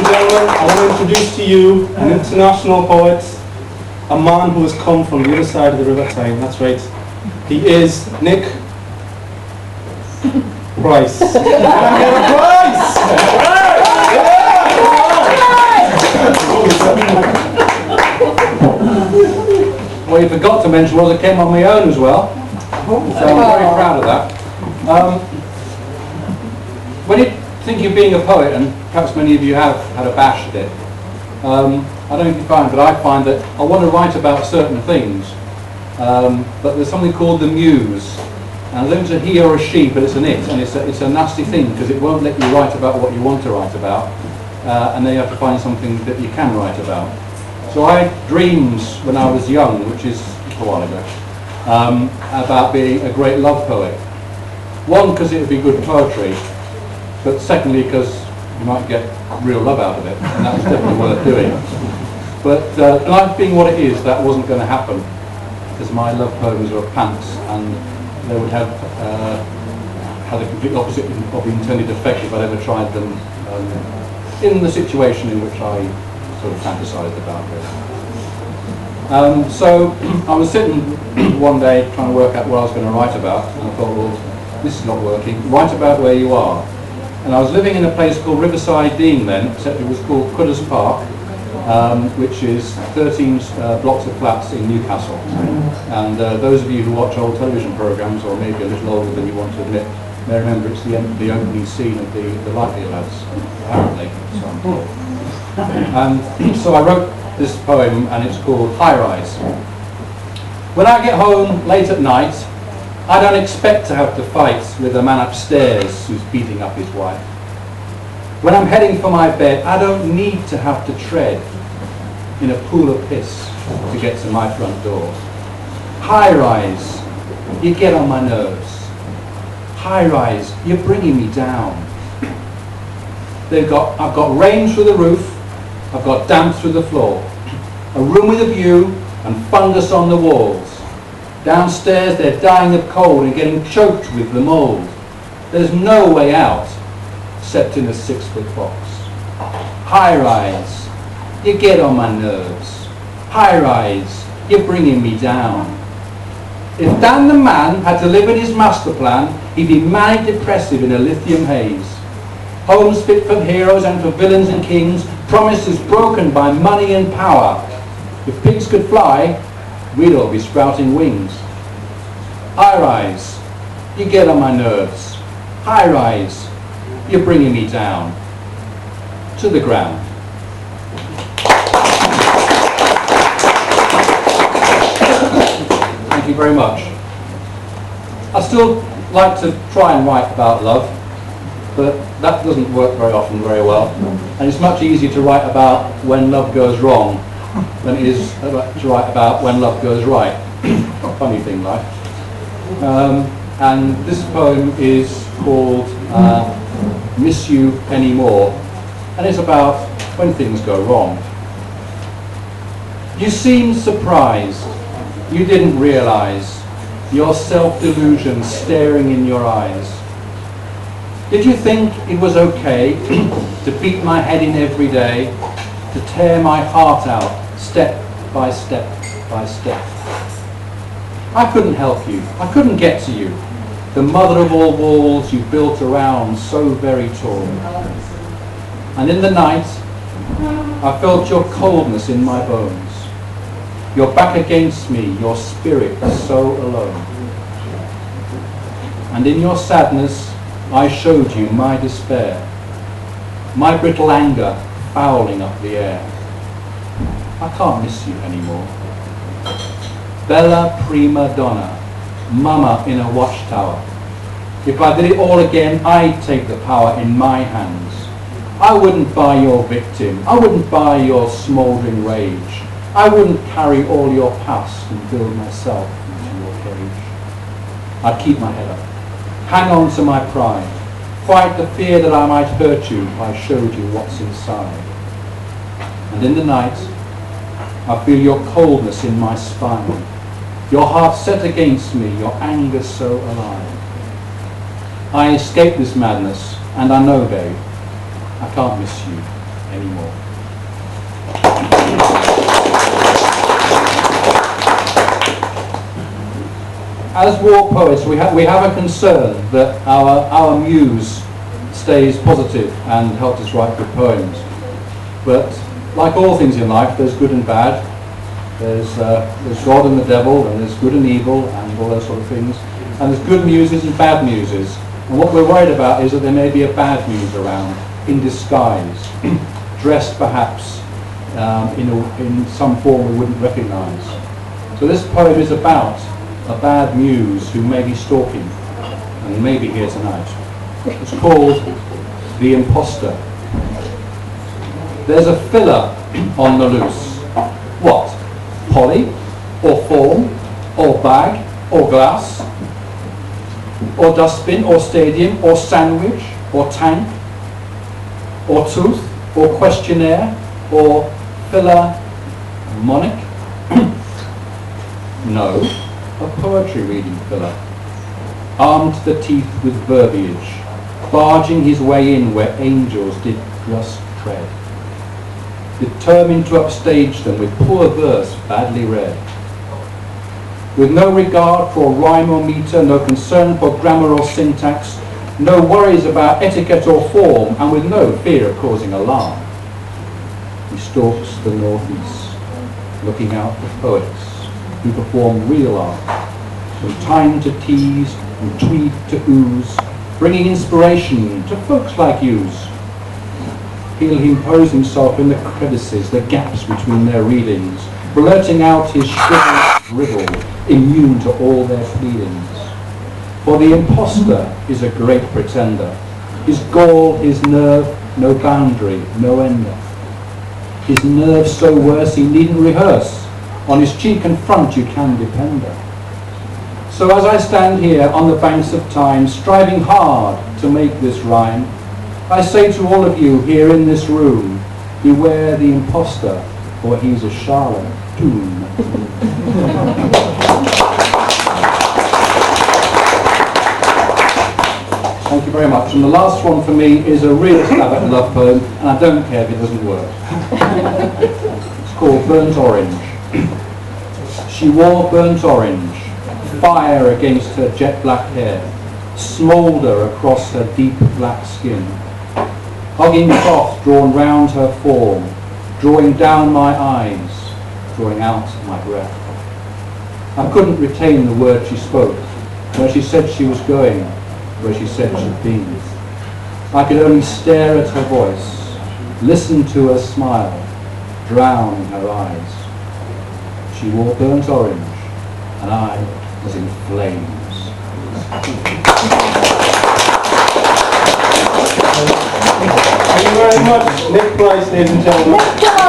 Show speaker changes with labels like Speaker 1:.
Speaker 1: and gentlemen, I want to introduce to you an international poet, a man who has come from the other side of the River Tyne. That's right. He is Nick Price. Price!
Speaker 2: What you forgot to mention was I came on my own as well. So I'm very proud of that. When you think of being a poet, and perhaps many of you have had a bash at it, I don't know if you find, but I find that I want to write about certain things, but there's something called the muse. And I don't know if it's a he or a she, but it's an it, and it's a nasty thing because it won't let you write about what you want to write about, and then you have to find something that you can write about. So I had dreams when I was young, which is a while ago, about being a great love poet. One, because it would be good poetry, but secondly, because you might get real love out of it, and that was definitely worth doing. But life being what it is, that wasn't going to happen, because my love poems were pants, and they would have had a complete opposite of the intended effect if I'd ever tried them in the situation in which I sort of fantasised about it. So I was sitting one day trying to work out what I was going to write about, and I thought, well, this is not working. Write about where you are. And I was living in a place called Riverside Dean then, except it was called Courtyard Bar, which is 13 blocks of flats in Newcastle. And those of you who watch old television programmes, or maybe a little older than you want to admit, may remember it's the opening scene of the Lightly Lads, apparently. So I'm told. So I wrote this poem, and it's called High Rise. When I get home late at night, I don't expect to have to fight with a man upstairs who's beating up his wife. When I'm heading for my bed, I don't need to have to tread in a pool of piss to get to my front door. High rise, you get on my nerves. High rise, you're bringing me down. I've got rain through the roof, I've got damp through the floor, a room with a view and fungus on the walls. Downstairs they're dying of cold and getting choked with the mould. There's no way out except in a 6-foot box. High rise, you get on my nerves. High rise, you're bringing me down. If Dan the man had delivered his master plan, he'd be manic depressive in a lithium haze. Homes fit for heroes and for villains and kings, promises broken by money and power. If pigs could fly, we'd all be sprouting wings. High rise, you get on my nerves. High rise, you're bringing me down to the ground. Thank you very much. I still like to try and write about love, but that doesn't work very often very well. And it's much easier to write about when love goes wrong than it is to write about when love goes right. Funny thing, life. And this poem is called Miss You Anymore, and it's about when things go wrong. You seemed surprised. You didn't realise your self-delusion staring in your eyes. Did you think it was okay to beat my head in every day, to tear my heart out step by step by step? I couldn't help you. I couldn't get to you. The mother of all walls you built around so very tall. And in the night, I felt your coldness in my bones. Your back against me, your spirit so alone. And in your sadness, I showed you my despair, my brittle anger fouling up the air. I can't miss you anymore. Bella prima donna, mama in a watchtower. If I did it all again, I'd take the power in my hands. I wouldn't buy your victim. I wouldn't buy your smouldering rage. I wouldn't carry all your past and build myself into your cage. I'd keep my head up, hang on to my pride, fight the fear that I might hurt you if I showed you what's inside. And in the night, I feel your coldness in my spine, your heart set against me, your anger so alive. I escape this madness, and I know, babe, I can't miss you anymore. As Wor Poets, we have a concern that our muse stays positive and helps us write good poems. But like all things in life, there's good and bad. There's God and the devil, and there's good and evil, and all those sort of things. And there's good muses and bad muses. And what we're worried about is that there may be a bad muse around, in disguise, dressed perhaps in some form we wouldn't recognise. So this poem is about a bad muse who may be stalking, and he may be here tonight. It's called The Imposter. There's a filler on the loose. What? Poly? Or form? Or bag? Or glass? Or dustbin? Or stadium? Or sandwich? Or tank? Or tooth? Or questionnaire? Or philharmonic? No, a poetry reading filler, armed to the teeth with verbiage, barging his way in where angels did just tread, determined to upstage them with poor verse badly read, with no regard for rhyme or meter, no concern for grammar or syntax, no worries about etiquette or form, and with no fear of causing alarm. He stalks the northeast, looking out for poets who perform real art, from time to tease, from tweed to ooze, bringing inspiration to folks like yous. He'll impose himself in the crevices, the gaps between their readings, blurting out his shriveled riddle, immune to all their pleadings. For the imposter is a great pretender, his gall, his nerve, no boundary, no ender. His nerve so worse he needn't rehearse, on his cheek and front you can depend her. So as I stand here on the banks of time, striving hard to make this rhyme, I say to all of you here in this room, beware the imposter, for he's a charlatan. Thank you very much. And the last one for me is a real stab at a love poem, and I don't care if it doesn't work. It's called Burnt Orange. She wore burnt orange, fire against her jet black hair, smoulder across her deep black skin, hugging cloth drawn round her form, drawing down my eyes, drawing out my breath. I couldn't retain the word she spoke, where she said she was going, where she said she'd been. I could only stare at her voice, listen to her smile, drown in her eyes. She wore burnt orange, and I was in flames.
Speaker 1: Thank you very much, Nick Price, ladies and gentlemen.